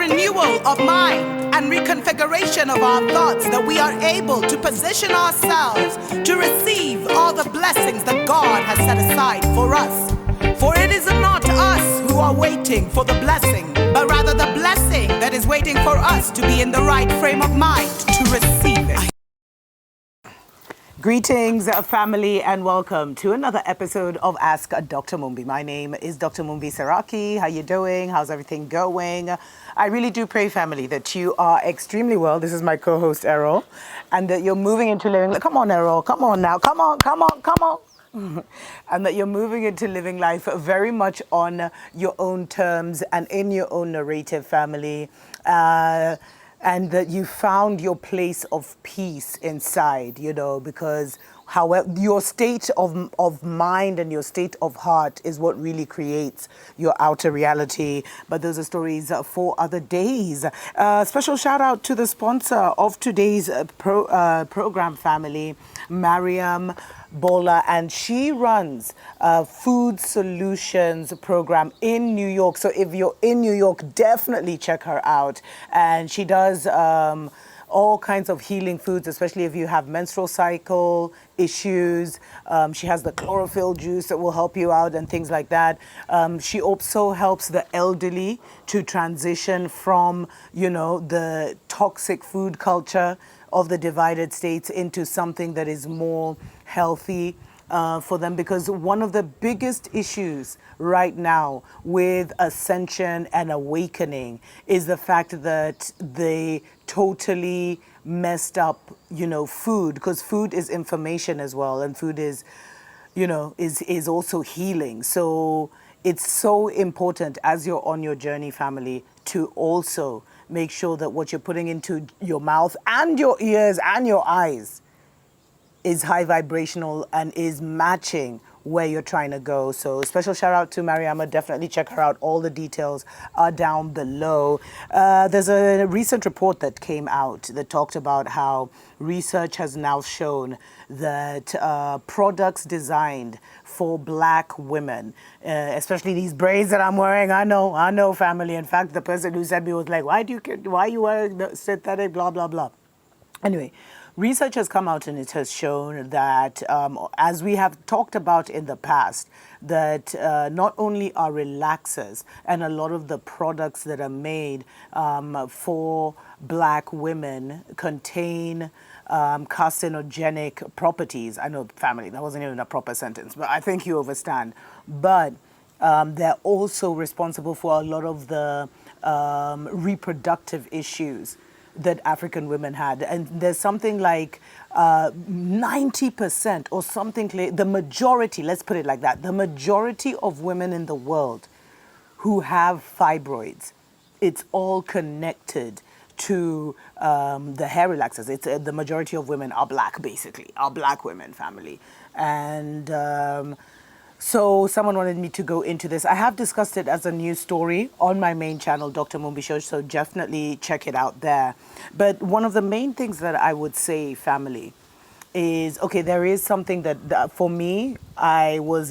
renewal of mind and reconfiguration of our thoughts that we are able to position ourselves to receive all the blessings that God has set aside for us. For it is not us who are waiting for the blessing, but rather the blessing that is waiting for us to be in the right frame of mind to receive it. Greetings, family, and welcome to another episode of Ask Dr. Mumbi. My name is Dr. Mumbi Saraki. How you doing? How's everything going? I really do pray, family, that you are extremely well. This is my co-host, Errol, and that you're moving into living... Come on, Errol. Come on now. Come on. And that you're moving into living life very much on your own terms and in your own narrative, family. And that you found your place of peace inside, because however your state of mind and your state of heart is what really creates your outer reality. But those are stories for other days. Special shout out to the sponsor of today's program, family, Mariam Bola, and she runs a food solutions program in New York. So if you're in New York, definitely check her out. And she does all kinds of healing foods, especially if you have menstrual cycle issues. She has the chlorophyll juice that will help you out and things like that. She also helps the elderly to transition from, the toxic food culture of the divided states into something that is more healthy for them, because one of the biggest issues right now with ascension and awakening is the fact that they totally messed up, food, because food is information as well, and food is, is also healing. So it's so important as you're on your journey, family, to also make sure that what you're putting into your mouth and your ears and your eyes is high vibrational and is matching where you're trying to go. So special shout out to Mariama. Definitely check her out. All the details are down below. There's a recent report that came out that talked about how research has now shown that products designed for Black women, especially these braids that I'm wearing, I know, family. In fact, the person who said me was like, why you wear the synthetic, blah, blah, blah. Anyway, research has come out and it has shown that, as we have talked about in the past, that not only are relaxers and a lot of the products that are made for Black women contain carcinogenic properties. I know, family, that wasn't even a proper sentence, but I think you understand. But they're also responsible for a lot of the reproductive issues that African women had. And there's something like 90% or something, the majority, let's put it like that, the majority of women in the world who have fibroids, it's all connected to the hair relaxers. It's the majority of women are Black, basically, are Black women, family. And so someone wanted me to go into this. I have discussed it as a news story on my main channel, Dr. BOMBSHELL, so definitely check it out there. But one of the main things that I would say, family, is, okay, there is something that for me, I was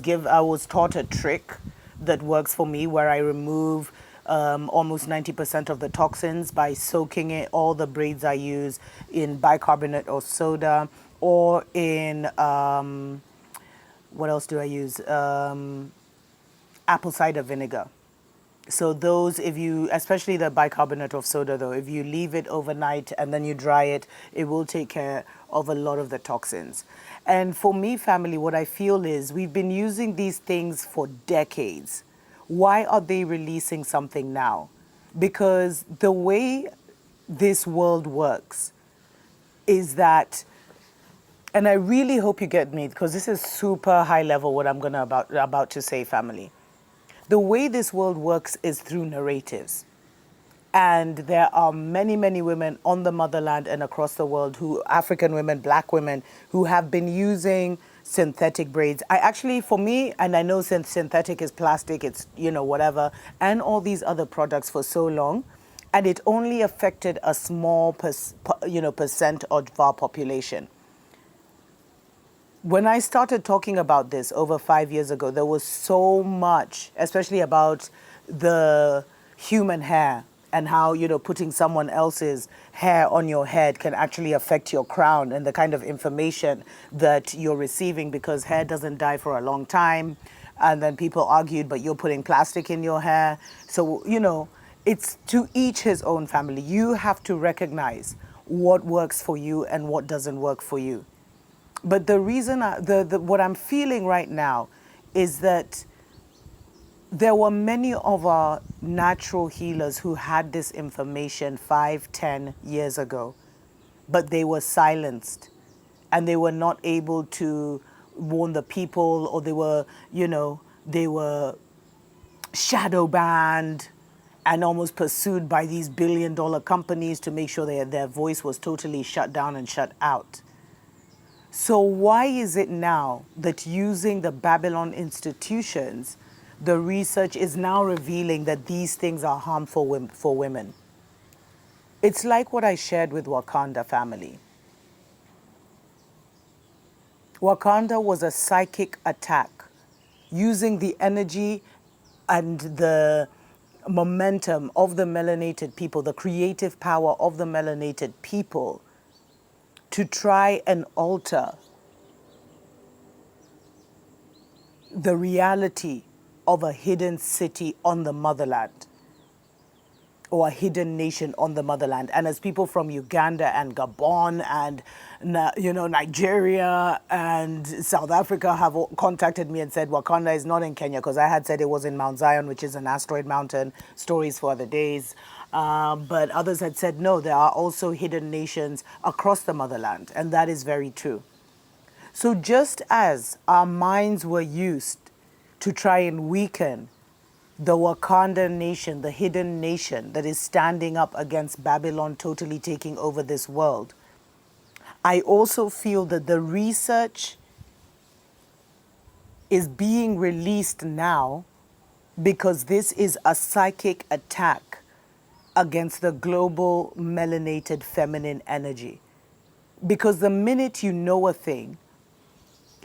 taught a trick that works for me where I remove almost 90% of the toxins by soaking all the braids I use in bicarbonate or soda, or in what else do I use? Apple cider vinegar. So those, especially the bicarbonate of soda though, if you leave it overnight and then you dry it, it will take care of a lot of the toxins. And for me, family, what I feel is we've been using these things for decades. Why are they releasing something now? Because the way this world works is that, and I really hope you get me, because this is super high level what I'm about to say, family. The way this world works is through narratives. And there are many, many women on the motherland and across the world African women, Black women, who have been using synthetic braids. For me, and I know synthetic is plastic, it's, whatever, and all these other products for so long. And it only affected a small, percent of our population. When I started talking about this over 5 years ago, there was so much, especially about the human hair and how, putting someone else's hair on your head can actually affect your crown and the kind of information that you're receiving, because hair doesn't die for a long time. And then people argued, but you're putting plastic in your hair. So, it's to each his own, family. You have to recognize what works for you and what doesn't work for you. But the reason, what I'm feeling right now is that there were many of our natural healers who had this information 5, 10 years ago, but they were silenced and they were not able to warn the people, or they were shadow banned and almost pursued by these billion-dollar companies to make sure their voice was totally shut down and shut out. So why is it now that using the Babylon institutions, the research is now revealing that these things are harmful for women? It's like what I shared with Wakanda, family. Wakanda was a psychic attack using the energy and the momentum of the melanated people, the creative power of the melanated people, to try and alter the reality of a hidden city on the motherland, or a hidden nation on the motherland. And as people from Uganda and Gabon and Nigeria and South Africa have contacted me and said Wakanda is not in Kenya, because I had said it was in Mount Zion, which is an asteroid mountain, stories for other days. But others had said, no, there are also hidden nations across the motherland. And that is very true. So just as our minds were used to try and weaken the Wakanda nation, the hidden nation that is standing up against Babylon totally taking over this world, I also feel that the research is being released now because this is a psychic attack against the global melanated feminine energy. Because the minute you know a thing,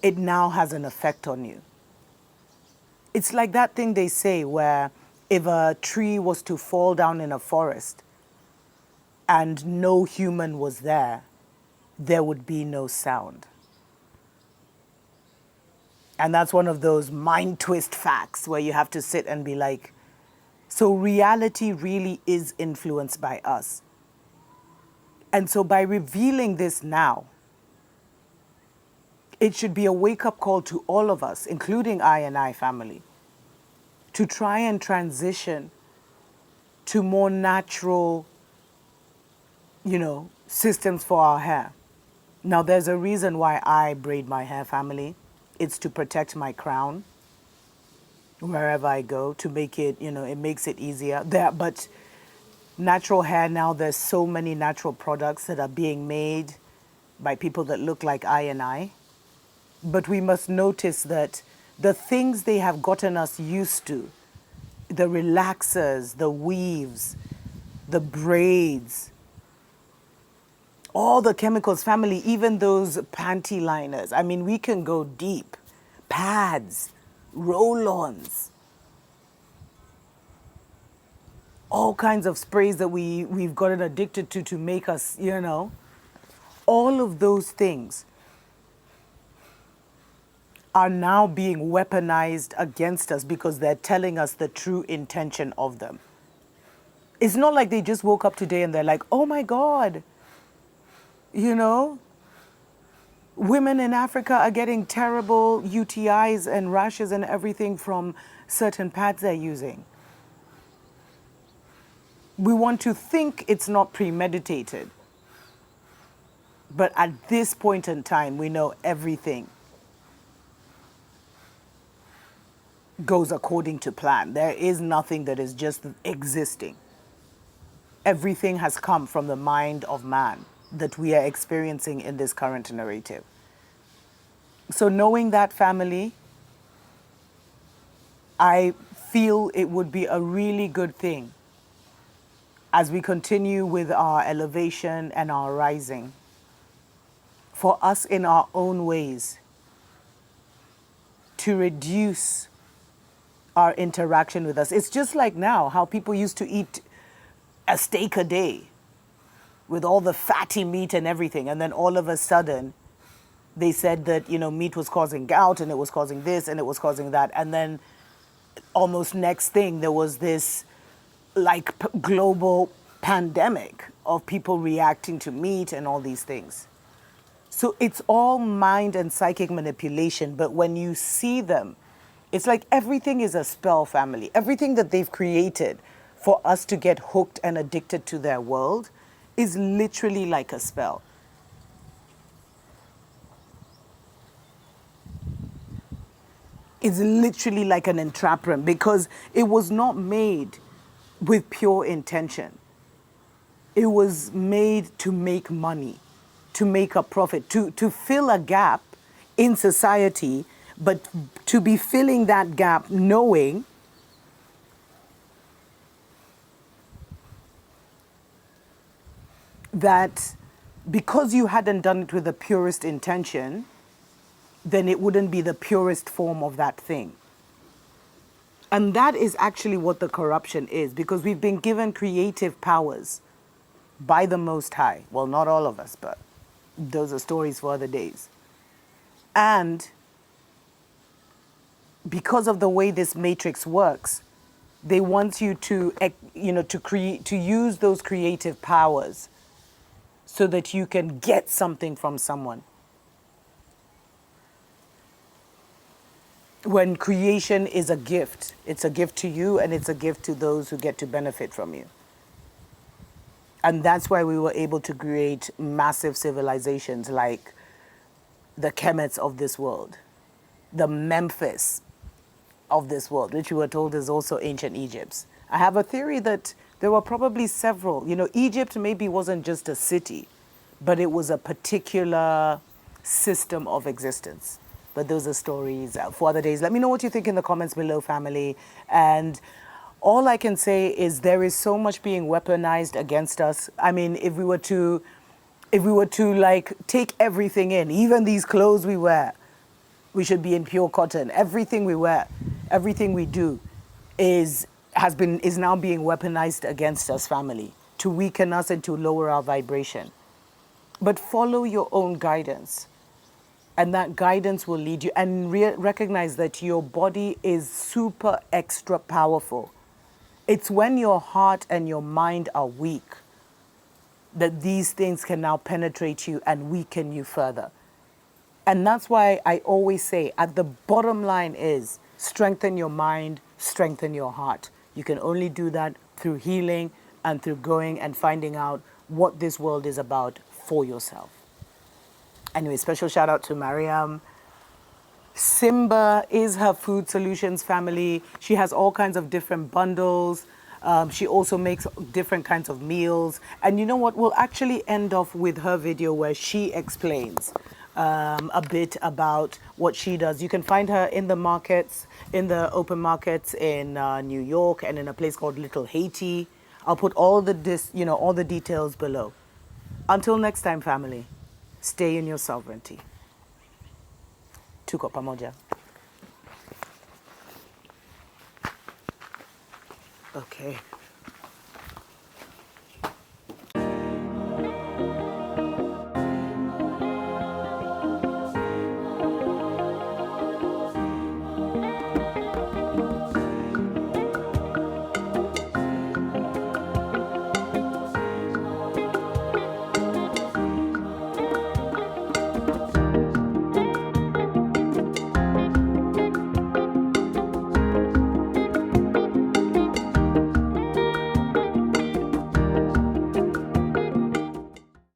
it now has an effect on you. It's like that thing they say where if a tree was to fall down in a forest and no human was there, there would be no sound. And that's one of those mind twist facts where you have to sit and be like, so reality really is influenced by us. And so by revealing this now, it should be a wake-up call to all of us, including I family, to try and transition to more natural, systems for our hair. Now, there's a reason why I braid my hair, family. It's to protect my crown wherever I go, to make it, it makes it easier. But natural hair now, there's so many natural products that are being made by people that look like I. But we must notice that the things they have gotten us used to, the relaxers, the weaves, the braids, all the chemicals, family, even those panty liners. I mean, we can go deep. Pads, roll-ons, all kinds of sprays that we've gotten addicted to make us, all of those things are now being weaponized against us because they're telling us the true intention of them. It's not like they just woke up today and they're like, oh my God, women in Africa are getting terrible UTIs and rashes and everything from certain pads they're using. We want to think it's not premeditated. But at this point in time, we know everything goes according to plan. There is nothing that is just existing. Everything has come from the mind of man that we are experiencing in this current narrative. So knowing that, family, I feel it would be a really good thing as we continue with our elevation and our rising, for us in our own ways to reduce our interaction with us. It's just like now how people used to eat a steak a day with all the fatty meat and everything. And then all of a sudden, they said that, meat was causing gout and it was causing this and it was causing that. And then almost next thing, there was this like global pandemic of people reacting to meat and all these things. So it's all mind and psychic manipulation. But when you see them, it's like everything is a spell, family. Everything that they've created for us to get hooked and addicted to their world is literally like a spell. It's literally like an entrapment because it was not made with pure intention. It was made to make money, to make a profit, to fill a gap in society, but to be filling that gap knowing that because you hadn't done it with the purest intention, then it wouldn't be the purest form of that thing. And that is actually what the corruption is, because we've been given creative powers by the Most High. Well, not all of us, but those are stories for other days. And because of the way this matrix works, they want you to, to use those creative powers so that you can get something from someone. When creation is a gift, it's a gift to you and it's a gift to those who get to benefit from you. And that's why we were able to create massive civilizations like the Kemets of this world, the Memphis of this world, which we were told is also ancient Egypt. I have a theory that there were probably several. Egypt maybe wasn't just a city, but it was a particular system of existence. But those are stories for other days. Let me know what you think in the comments below, family. And all I can say is there is so much being weaponized against us. I mean, if we were to like take everything in, even these clothes we wear, we should be in pure cotton. Everything we wear, everything we do is now being weaponized against us, family, to weaken us and to lower our vibration. But follow your own guidance. And that guidance will lead you. And recognize that your body is super extra powerful. It's when your heart and your mind are weak that these things can now penetrate you and weaken you further. And that's why I always say, at the bottom line is, strengthen your mind, strengthen your heart. You can only do that through healing and through going and finding out what this world is about for yourself. Anyway, special shout out to Mariam. Simba is her food solutions family. She has all kinds of different bundles. She also makes different kinds of meals. And you know what? We'll actually end off with her video where she explains a bit about what she does. You can find her in the markets, in the open markets in New York and in a place called Little Haiti. I'll put all the details below. Until next time, family, stay in your sovereignty. Tuko pamoja. Okay.